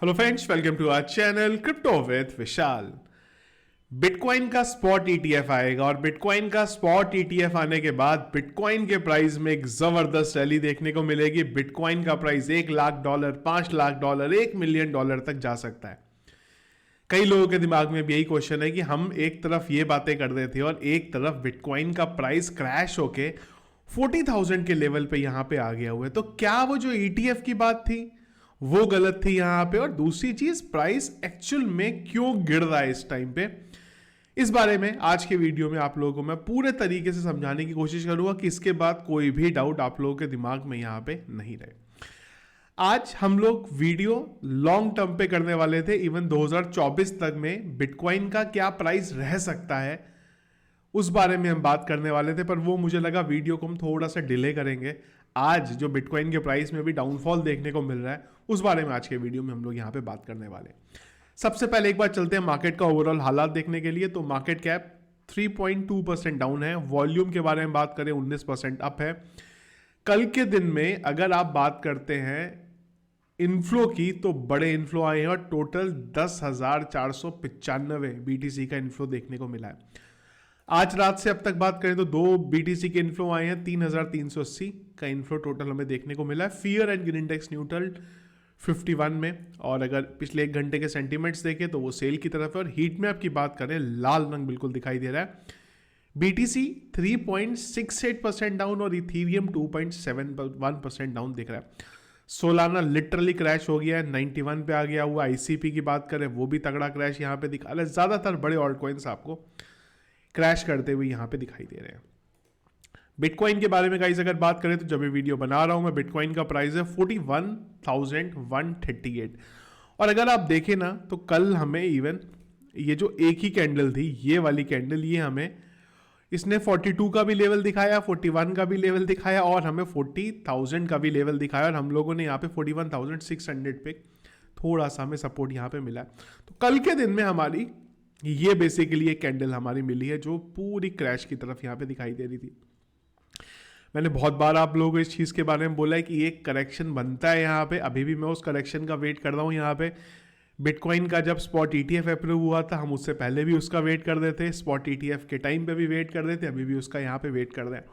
Hello friends, welcome to our channel crypto with Vishal. Bitcoin का spot ETF आएगा और bitcoin का स्पॉट ईटीएफ आने के बाद बिटकॉइन के प्राइस में एक जबरदस्त रैली देखने को मिलेगी। बिटकॉइन का प्राइस $1,00,000, $5,00,000, $1,000,000 तक जा सकता है। कई लोगों के दिमाग में भी यही क्वेश्चन है कि हम एक तरफ ये बातें कर रहे थे और एक तरफ बिटकॉइन का प्राइस क्रैश होके 40,000 के लेवल पे यहां पे आ गया हुआ है, तो क्या वो जो ईटीएफ की बात थी वो गलत थी यहां पे? और दूसरी चीज, प्राइस एक्चुअल में क्यों गिर रहा है इस टाइम पे, इस बारे में आज के वीडियो में आप लोगों को मैं पूरे तरीके से समझाने की कोशिश करूंगा कि इसके बाद कोई भी डाउट आप लोगों के दिमाग में यहां पे नहीं रहे। आज हम लोग वीडियो लॉन्ग टर्म पे करने वाले थे, इवन 2024 तक में बिटकॉइन का क्या प्राइस रह सकता है उस बारे में हम बात करने वाले थे, पर वो मुझे लगा वीडियो को हम थोड़ा सा डिले करेंगे। आज जो बिटकॉइन के प्राइस में भी डाउनफॉल देखने को मिल रहा है उस बारे में आज के वीडियो में हम लोग यहां पे बात करने वाले। सबसे पहले एक बार चलते हैं मार्केट का ओवरऑल हालात देखने के लिए। तो मार्केट कैप 3.2% डाउन है। वॉल्यूम के बारे में बात करें 19% अप है। कल के दिन में अगर आप बात करते हैं इनफ्लो की, तो बड़े इनफ्लो आए हैं और टोटल 10,495 बीटीसी का इनफ्लो देखने को मिला है। आज रात से अब तक बात करें तो दो बीटीसी के इनफ्लो आए हैं, 3,380 का इनफ्लो टोटल हमें देखने को मिला है। Fear and green index neutral 51 में, और अगर पिछले एक घंटे के सेंटीमेंट्स देखें तो वो सेल की तरफ है। और हीट मैप की बात करें, लाल रंग बिल्कुल दिखाई दे रहा है। बीटीसी 3.68% डाउन और इथीरियम 2.71% डाउन दिख रहा है। सोलाना लिटरली क्रैश हो गया है, 91 पे आ गया हुआ। आईसीपी की बात करें वो भी तगड़ा क्रैश यहाँ पे दिखा रहा है। ज्यादातर बड़े ऑल्ट कॉइन्स आपको क्रैश करते हुए यहां पे दिखाई दे रहे हैं। बिटकॉइन के बारे में गाइस अगर बात करें तो जब ये वीडियो बना रहा हूं मैं, बिटकॉइन का प्राइस है 41,138। और अगर आप देखें ना तो कल हमें इवन ये जो एक ही कैंडल थी, ये वाली कैंडल, ये हमें इसने 42 का भी लेवल दिखाया, 41 का भी लेवल दिखाया और हमें 40,000 का भी लेवल दिखाया। और हम लोगों ने यहाँ पे 41,600 पे थोड़ा सा हमें सपोर्ट यहाँ पे मिला। तो कल के दिन में हमारी ये बेसिकली एक कैंडल हमारी मिली है जो पूरी क्रैश की तरफ यहां पे दिखाई दे रही थी। मैंने बहुत बार आप लोगों को इस चीज के बारे में बोला है कि एक करेक्शन बनता है यहां पे। अभी भी मैं उस करेक्शन का वेट कर रहा हूं यहां पे। बिटकॉइन का जब स्पॉट ईटीएफ अप्रूव हुआ था, हम उससे पहले भी उसका वेट कर रहे थे। स्पॉट ईटीएफ के टाइम पे भी वेट कर रहे थे, अभी भी उसका यहां पे वेट कर रहे हैं।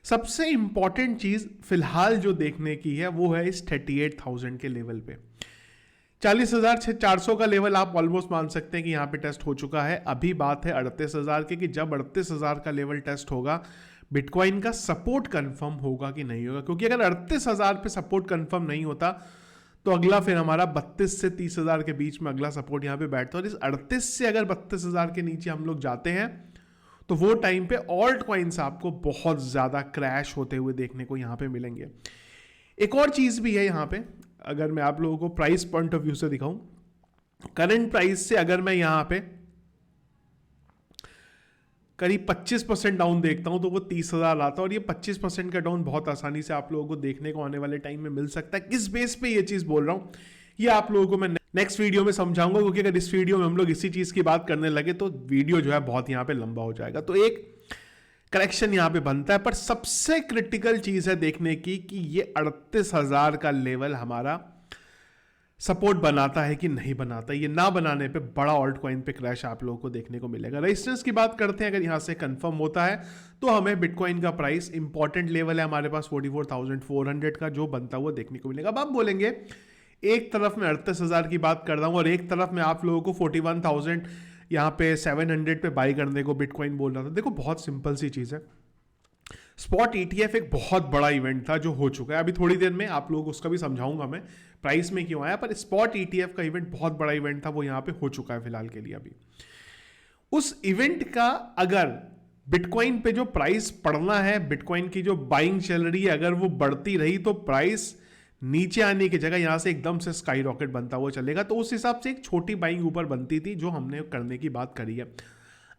सबसे इंपॉर्टेंट चीज फिलहाल जो देखने की है वो है इस 38,000 के लेवल पे। 40,400 का लेवल आप ऑलमोस्ट मान सकते हैं कि यहां पे टेस्ट हो चुका है। अभी बात है 38,000 की, कि जब 38,000 का लेवल टेस्ट होगा बिटकॉइन का सपोर्ट कंफर्म होगा कि नहीं होगा। क्योंकि अगर 38,000 पे सपोर्ट कंफर्म नहीं होता तो अगला फिर हमारा 32 से 30,000 के बीच में अगला सपोर्ट यहां पे बैठता है। और इस 38 से अगर 32,000 के नीचे हम लोग जाते हैं तो वो टाइम पे ऑल्ट कॉइन्स आपको बहुत ज्यादा क्रैश होते हुए देखने को यहां पे मिलेंगे। एक और चीज भी है यहां पे, अगर मैं आप लोगों को प्राइस पॉइंट ऑफ व्यू से दिखाऊं, करंट प्राइस से अगर मैं यहां पे करीब 25% डाउन देखता हूं तो वो 30,000 आता है। और ये 25% का डाउन बहुत आसानी से आप लोगों को देखने को आने वाले टाइम में मिल सकता है। किस बेस पे ये चीज बोल रहा हूं ये आप लोगों को मैं नेक्स्ट वीडियो में समझाऊंगा, क्योंकि अगर इस वीडियो में हम लोग इसी चीज की बात करने लगे तो वीडियो जो है बहुत यहां पे लंबा हो जाएगा। तो एक करेक्शन यहां पे बनता है, पर सबसे क्रिटिकल चीज है देखने की कि ये 38,000 का लेवल हमारा सपोर्ट बनाता है कि नहीं बनाता। ये ना बनाने पे बड़ा ऑल्ट कॉइन पे क्रैश आप लोगों को देखने को मिलेगा। रेजिस्टेंस की बात करते हैं, अगर यहां से कंफर्म होता है तो हमें बिटकॉइन का प्राइस इंपॉर्टेंट लेवल है हमारे पास 44,400 का, जो बनता हुआ देखने को मिलेगा। अब आप बोलेंगे एक तरफ मैं 38,000 की बात कर रहा हूं और एक तरफ मैं आप लोगों को 41,000 यहां पे 700 पे बाई करने को बिटकॉइन बोल रहा था। देखो बहुत सिंपल सी चीज है, स्पॉट ईटीएफ एक बहुत बड़ा इवेंट था जो हो चुका है। अभी थोड़ी देर में आप लोग उसका भी समझाऊंगा मैं प्राइस में क्यों आया, पर स्पॉट ईटीएफ का इवेंट बहुत बड़ा इवेंट था, वो यहां पे हो चुका है फिलहाल के लिए। अभी उस इवेंट का अगर बिटकॉइन पे जो प्राइस पड़ना है, बिटकॉइन की जो बाइंग चल रही है, अगर वो बढ़ती रही तो प्राइस नीचे आने की जगह यहां से एकदम से स्काई रॉकेट बनता हुआ चलेगा। तो उस हिसाब से एक छोटी बाइंग ऊपर बनती थी जो हमने करने की बात करी है।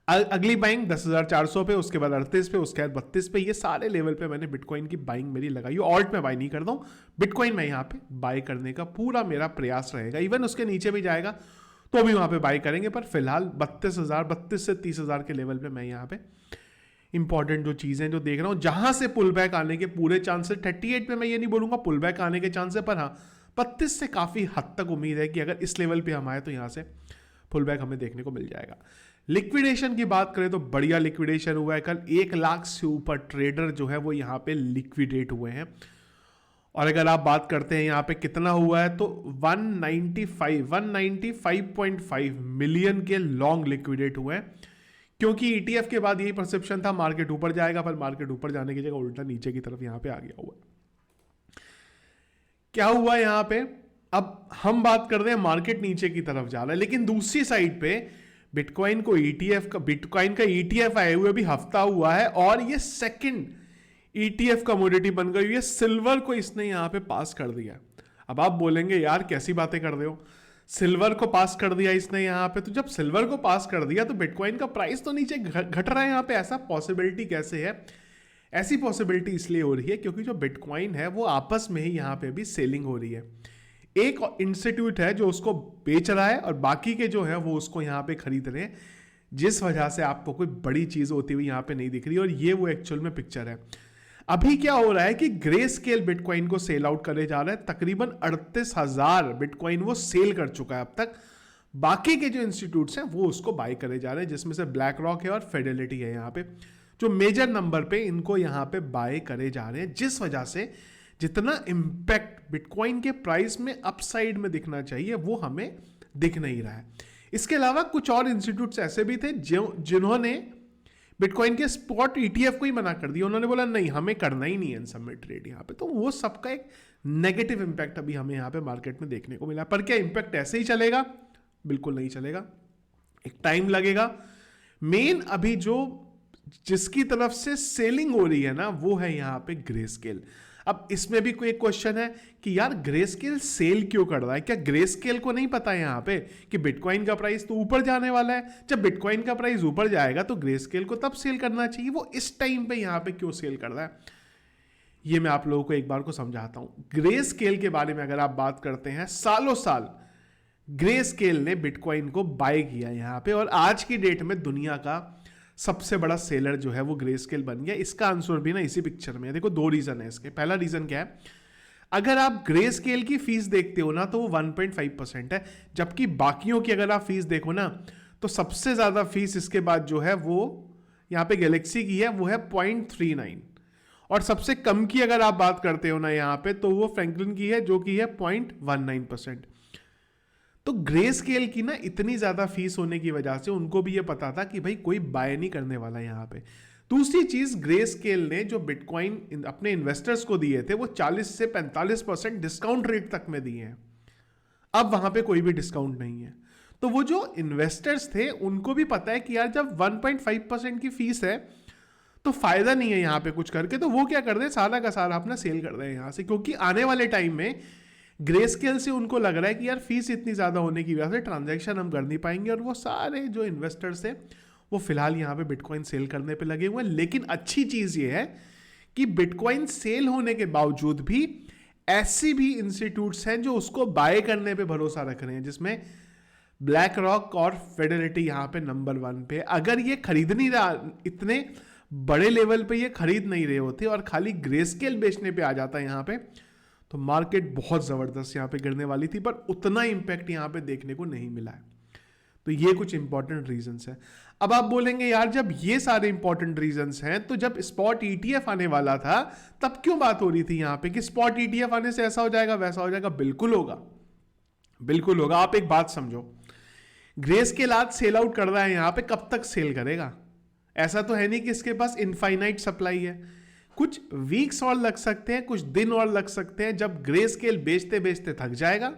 अगली बाइंग 10,400 पे, उसके बाद 38 पे, उसके बाद 32 पे, ये सारे लेवल पे मैंने बिटकॉइन की बाइंग मेरी लगाई। ऑल्ट में बाई नहीं करता हूं, बिटकॉइन में यहां पे बाय करने का पूरा मेरा प्रयास रहेगा। इवन उसके नीचे भी जाएगा तो भी वहां पे बाय करेंगे, पर फिलहाल 32 से 30,000 के लेवल पे मैं यहां पे इंपॉर्टेंट जो चीजें जो देख रहा हूं, जहां से पुल बैक आने के पूरे चांसेस, 38 पे मैं ये नहीं बोलूंगा पुल बैक आने के चांसेस, पर हाँ 32 से काफ़ी हद तक उम्मीद है कि अगर इस लेवल पे हम आए तो यहाँ से पुल बैक हमें देखने को मिल जाएगा। लिक्विडेशन की बात करें तो बढ़िया लिक्विडेशन हुआ है कल, 1 लाख से ऊपर ट्रेडर जो है वो यहाँ पे लिक्विडेट हुए हैं। और अगर आप बात करते हैं यहाँ पे कितना हुआ है तो 195.5 मिलियन के लॉन्ग लिक्विडेट हुए हैं, क्योंकि ईटीएफ के बाद यही परसेप्शन था मार्केट ऊपर जाएगा, पर मार्केट ऊपर जाने की जगह उल्टा नीचे की तरफ यहाँ पे आ गया हुआ। क्या हुआ यहाँ पे, अब हम बात कर रहे हैं मार्केट नीचे की तरफ जा रहा है, लेकिन दूसरी साइड पे बिटकॉइन का ईटीएफ आए हुए भी हफ्ता हुआ है और ये सेकंड ईटीएफ कमोडिटी बन गई हुई है। सिल्वर को इसने यहां पे पास कर दिया। अब आप बोलेंगे यार कैसी बातें कर रहे हो, सिल्वर को पास कर दिया इसने यहां पे, तो जब सिल्वर को पास कर दिया तो बिटकॉइन का प्राइस तो नीचे घट रहा है यहां पे, ऐसा पॉसिबिलिटी कैसे है? ऐसी पॉसिबिलिटी इसलिए हो रही है क्योंकि जो बिटकॉइन है वो आपस में ही यहां पे भी सेलिंग हो रही है। एक इंस्टीट्यूट है जो उसको बेच रहा है और बाकी के जो है वो उसको यहां पे खरीद रहे हैं, जिस वजह से आपको कोई बड़ी चीज होती हुई यहां पे नहीं दिख रही। और ये वो एक्चुअल में पिक्चर है। अभी क्या हो रहा है कि ग्रे स्केल बिटकॉइन को सेल आउट करे जा रहा है, तकरीबन 38,000 बिटकॉइन वो सेल कर चुका है अब तक। बाकी के जो इंस्टीट्यूट्स हैं वो उसको बाय करे जा रहे हैं, जिसमें से ब्लैक रॉक है और फेडेलिटी है यहाँ पे, जो मेजर नंबर पे इनको यहाँ पे बाय करे जा रहे हैं, जिस वजह से जितना इंपैक्ट बिटकॉइन के प्राइस में अपसाइड में दिखना चाहिए वो हमें दिख नहीं रहा है। इसके अलावा कुछ और इंस्टीट्यूट्स ऐसे भी थे जिन्होंने बिटकॉइन के स्पॉट ईटीएफ को ही मना कर दिया। उन्होंने बोला नहीं हमें करना ही नहीं है इन सब में ट्रेड यहाँ पे, तो वो सबका एक नेगेटिव इंपैक्ट अभी हमें यहाँ पे मार्केट में देखने को मिला। पर क्या इंपैक्ट ऐसे ही चलेगा? बिल्कुल नहीं चलेगा, एक टाइम लगेगा। मेन अभी जो जिसकी तरफ से सेलिंग हो रही है ना वो है यहाँ पे ग्रे स्केल। अब इसमें भी कोई क्वेश्चन है कि यार ग्रे स्केल सेल क्यों कर रहा है? क्या ग्रे स्केल को नहीं पता है यहाँ पे कि बिटकॉइन का प्राइस तो ऊपर जाने वाला है? जब बिटकॉइन का प्राइस ऊपर जाएगा तो ग्रे स्केल को तब सेल करना चाहिए, वो इस टाइम पे यहाँ पे क्यों सेल कर रहा है? ये मैं आप लोगों को एक बार को समझाता हूं। ग्रे स्केल के बारे में अगर आप बात करते हैं, सालों साल ग्रे स्केल ने बिटकॉइन को बाय किया यहाँ पे, और आज की डेट में दुनिया का सबसे बड़ा सेलर जो है वो ग्रे स्केल बन गया। इसका आंसर भी ना इसी पिक्चर में है। देखो दो रीजन है इसके। पहला रीजन क्या है, अगर आप ग्रे स्केल की फीस देखते हो ना तो वो 1.5% है, जबकि बाकियों की अगर आप फीस देखो ना तो सबसे ज्यादा फीस इसके बाद जो है वो यहाँ पे गैलेक्सी की है, वो है 0.39, और सबसे कम की अगर आप बात करते हो ना यहाँ पे तो वो फ्रैंकलिन की है जो कि है 0.19%। तो ग्रे स्केल की ना इतनी ज्यादा फीस होने की वजह से उनको भी ये पता था कि भाई कोई बाय नहीं करने वाला यहाँ पे। दूसरी चीज, ग्रे स्केल ने जो बिटकॉइन अपने इन्वेस्टर्स को दिए थे वो 40 से 45% डिस्काउंट रेट तक में दिए हैं। अब वहां पे कोई भी डिस्काउंट नहीं है, तो वो जो इन्वेस्टर्स थे उनको भी पता है कि यार जब 1.5% की फीस है तो फायदा नहीं है यहाँ पे कुछ करके, तो वो क्या कर रहे हैं, सारा का सारा अपना सेल कर रहे हैं यहाँ से, क्योंकि आने वाले टाइम में ग्रे स्केल से उनको लग रहा है कि यार फीस इतनी ज्यादा होने की वजह से ट्रांजैक्शन हम कर नहीं पाएंगे, और वो सारे जो इन्वेस्टर्स हैं वो फिलहाल यहाँ पे बिटकॉइन सेल करने पे लगे हुए हैं। लेकिन अच्छी चीज ये है कि बिटकॉइन सेल होने के बावजूद भी ऐसी भी इंस्टीट्यूट्स हैं जो उसको बाय करने पे भरोसा रख रहे हैं, जिसमें ब्लैक रॉक और फेडेलिटी यहाँ पे नंबर 1 पे। अगर ये खरीद नहीं रहा, इतने बड़े लेवल पे ये खरीद नहीं रहे होते और खाली ग्रे स्केल बेचने पे आ जाता है यहाँ पे, तो मार्केट बहुत जबरदस्त यहाँ पे गिरने वाली थी, पर उतना इंपैक्ट यहाँ पे देखने को नहीं मिला है। तो ये कुछ इंपॉर्टेंट रीजंस हैं। अब आप बोलेंगे यार जब ये सारे इंपॉर्टेंट रीजंस हैं तो जब स्पॉट ईटीएफ आने वाला था तब क्यों बात हो रही थी यहाँ पे कि स्पॉट ईटीएफ आने से ऐसा हो जाएगा वैसा हो जाएगा? बिल्कुल होगा, बिल्कुल होगा। आप एक बात समझो, ग्रे स्केल आज सेल आउट कर रहा है यहाँ पे, कब तक सेल करेगा? ऐसा तो है नहीं कि इसके पास इनफाइनाइट सप्लाई है। कुछ वीक्स और लग सकते हैं, कुछ दिन और लग सकते हैं, जब ग्रे स्केल बेचते बेचते थक जाएगा,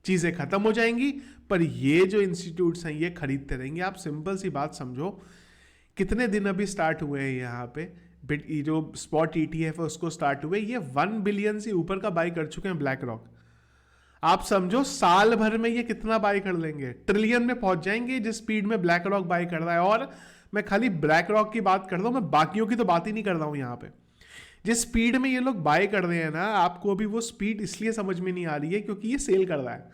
चीजें खत्म हो जाएंगी, पर ये जो इंस्टीट्यूट्स हैं ये खरीदते रहेंगे। आप सिंपल सी बात समझो, कितने दिन अभी स्टार्ट हुए हैं यहाँ पे, ये जो स्पॉट ईटीएफ है उसको स्टार्ट हुए, ये 1 बिलियन से ऊपर का बाय कर चुके हैं ब्लैक रॉक। आप समझो साल भर में ये कितना बाय कर लेंगे, ट्रिलियन में पहुंच जाएंगे जिस स्पीड में ब्लैक रॉक बाय कर रहा है। और मैं खाली ब्लैक रॉक की बात कर रहा हूं, मैं बाकियों की तो बात ही नहीं कर रहा हूं यहाँ पे। जिस स्पीड में ये लोग बाय कर रहे हैं ना, आपको अभी वो स्पीड इसलिए समझ में नहीं आ रही है क्योंकि ये सेल कर रहा है।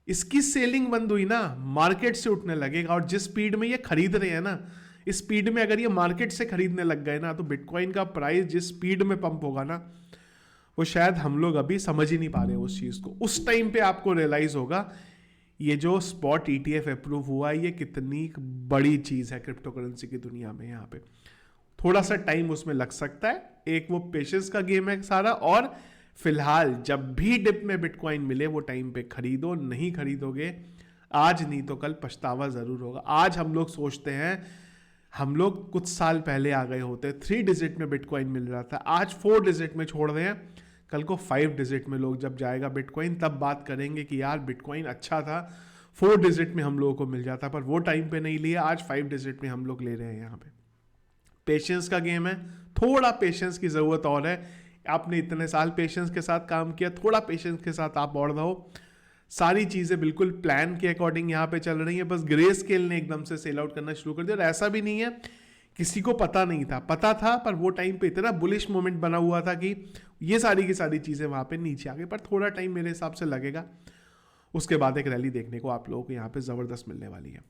इसकी सेलिंग बंद हुई ना, मार्केट से उठने लगेगा, और जिस स्पीड में ये खरीद रहे हैं ना, इस स्पीड में अगर ये मार्केट से खरीदने लग गए ना, तो बिटकॉइन का प्राइस जिस स्पीड में पंप होगा ना, वो शायद हम लोग अभी समझ ही नहीं पा रहे उस चीज़ को। उस टाइम पे आपको रियलाइज होगा ये जो स्पॉट ETF अप्रूव हुआ है ये कितनी बड़ी चीज़ है क्रिप्टो करेंसी की दुनिया में। यहाँ पे थोड़ा सा टाइम उसमें लग सकता है, एक वो पेशेंस का गेम है सारा। और फिलहाल जब भी डिप में बिटकॉइन मिले वो टाइम पे खरीदो, नहीं खरीदोगे आज नहीं तो कल पछतावा जरूर होगा। आज हम लोग सोचते हैं, हम लोग कुछ साल पहले आ गए होते 3 डिजिट में बिटकॉइन मिल रहा था, आज 4 डिजिट में छोड़ रहे हैं, कल को 5 डिजिट में लोग जब जाएगा बिटकॉइन तब बात करेंगे कि यार बिटकॉइन अच्छा था, 4 डिजिट में हम लोगों को मिल जाता, पर वो टाइम पे नहीं लिया, आज 5 डिजिट में हम लोग ले रहे हैं। यहाँ पे पेशेंस का गेम है, थोड़ा पेशेंस की ज़रूरत और है। आपने इतने साल पेशेंस के साथ काम किया, थोड़ा पेशेंस के साथ आप और रहो। सारी चीज़ें बिल्कुल प्लान के अकॉर्डिंग यहाँ पे चल रही हैं, बस ग्रे स्केल ने एकदम से सेल आउट करना शुरू कर दिया। और ऐसा भी नहीं है किसी को पता नहीं था, पता था, पर वो टाइम पे इतना बुलिश मोमेंट बना हुआ था कि ये सारी की सारी चीज़ें वहाँ पे नीचे आ गई। पर थोड़ा टाइम मेरे हिसाब से लगेगा, उसके बाद एक रैली देखने को आप लोगों को यहाँ पे ज़बरदस्त मिलने वाली है।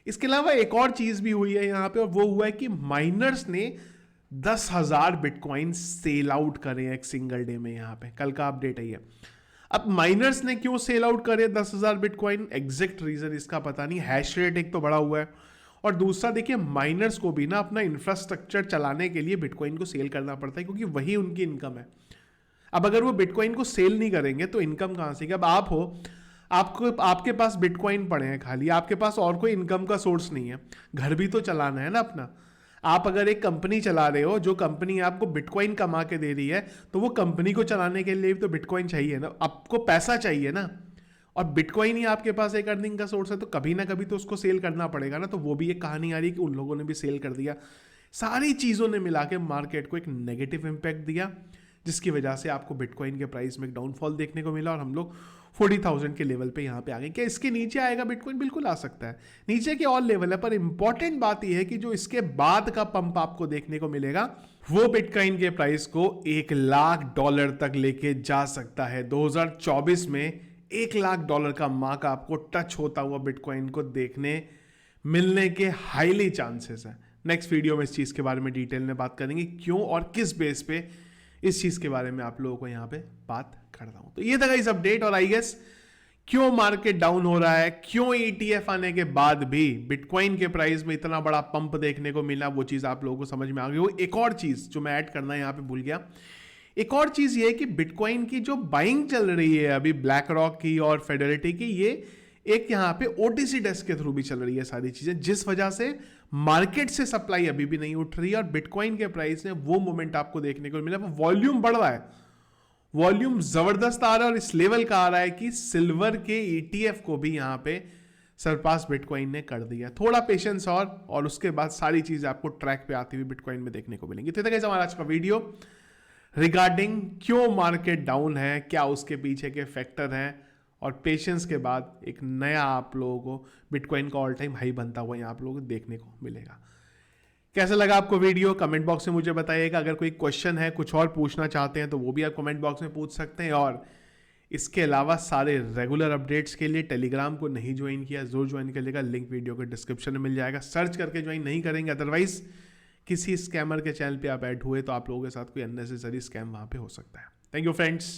इसके अलावा एक और चीज़ भी हुई है यहाँ पे, और वो हुआ है कि माइनर्स ने 10,000 बिटकॉइन सेल आउट करे एक सिंगल डे में। यहाँ पे कल का अपडेट है ये। अब माइनर्स ने क्यों सेल आउट करे 10,000 बिटकॉइन, एग्जैक्ट रीजन इसका पता नहीं। हैश रेट एक तो बड़ा हुआ है, और दूसरा देखिए माइनर्स को भी ना अपना इंफ्रास्ट्रक्चर चलाने के लिए बिटकॉइन को सेल करना पड़ता है, क्योंकि वही उनकी इनकम है। अब अगर वो बिटकॉइन को सेल नहीं करेंगे तो इनकम कहां से? अब आप हो, आपको आपके पास बिटकॉइन पड़े हैं खाली, आपके पास और कोई इनकम का सोर्स नहीं है, घर भी तो चलाना है ना अपना। आप अगर एक कंपनी चला रहे हो, जो कंपनी आपको बिटकॉइन कमा के दे रही है, तो वो कंपनी को चलाने के लिए भी तो बिटकॉइन चाहिए ना, आपको पैसा चाहिए ना। और बिटकॉइन ही आपके पास एक अर्निंग का सोर्स है, तो कभी ना कभी तो उसको सेल करना पड़ेगा ना। तो वो भी एक कहानी आ रही है कि उन लोगों ने भी सेल कर दिया। सारी चीज़ों ने मिला के मार्केट को एक नेगेटिव इम्पैक्ट दिया, जिसकी वजह से आपको बिटकॉइन के प्राइस में एक डाउनफॉल देखने को मिला, और हम लोग 40,000 के लेवल पे यहाँ पे आ गए। क्या इसके नीचे आएगा बिटकॉइन? बिल्कुल आ सकता है, नीचे के और लेवल है। पर इंपॉर्टेंट बात यह है कि जो इसके बाद का पंप आपको देखने को मिलेगा वो बिटकॉइन के प्राइस को $1,00,000 तक लेके जा सकता है। 2024 में $1,00,000 का मार्क आपको टच होता हुआ बिटकॉइन को देखने मिलने के हाईली चांसेस है। नेक्स्ट वीडियो में इस चीज़ के बारे में डिटेल में बात करेंगे, क्यों और किस बेस पे इस चीज़ के बारे में आप लोगों को यहाँ पे बात कर रहा हूँ। तो ये था गाइस अपडेट, और आई गेस क्यों मार्केट डाउन हो रहा है, क्यों ETF आने के बाद भी बिटकॉइन के प्राइस में इतना बड़ा पंप देखने को मिला, वो चीज़ आप लोगों को समझ में आ गई हो। एक और चीज़ जो मैं ऐड करना यहाँ पे भूल गया, एक और चीज़ ये है कि बिटकॉइन की जो बाइंग चल रही है अभी ब्लैक रॉक की और फेडरिटी की, ये एक यहाँ पे OTC डेस्क के थ्रू भी चल रही है सारी चीज़ें, जिस वजह से मार्केट से सप्लाई अभी भी नहीं उठ रही है। और बिटकॉइन के प्राइस में वो मोमेंट आपको देखने को मिला, वो वॉल्यूम बढ़ रहा है, वॉल्यूम जबरदस्त आ रहा है, और इस लेवल का आ रहा है कि सिल्वर के ETF को भी यहाँ पे सरपास बिटकॉइन ने कर दिया। थोड़ा पेशेंस और उसके बाद सारी चीजें आपको ट्रैक पे आती हुई बिटकॉइन में देखने को मिलेंगी। तो गाइस हमारा आज का वीडियो रिगार्डिंग क्यों मार्केट डाउन है, क्या उसके पीछे के फैक्टर हैं, और पेशेंस के बाद एक नया आप लोगों को बिटकॉइन का ऑल टाइम हाई बनता हुआ यहाँ आप लोगों को देखने को मिलेगा। कैसा लगा आपको वीडियो? कमेंट बॉक्स में मुझे बताइएगा। अगर कोई क्वेश्चन है, कुछ और पूछना चाहते हैं, तो वो भी आप कमेंट बॉक्स में पूछ सकते हैं। और इसके अलावा सारे रेगुलर अपडेट्स के लिए टेलीग्राम को नहीं ज्वाइन किया, जरूर ज्वाइन कर लेगा, लिंक वीडियो के डिस्क्रिप्शन में मिल जाएगा, सर्च करके ज्वाइन नहीं करेंगे। अदरवाइज किसी स्कैमर के चैनल पे आप ऐड हुए तो आप लोगों के साथ कोई अननेसेसरी स्कैम वहाँ पे हो सकता है। Thank you friends.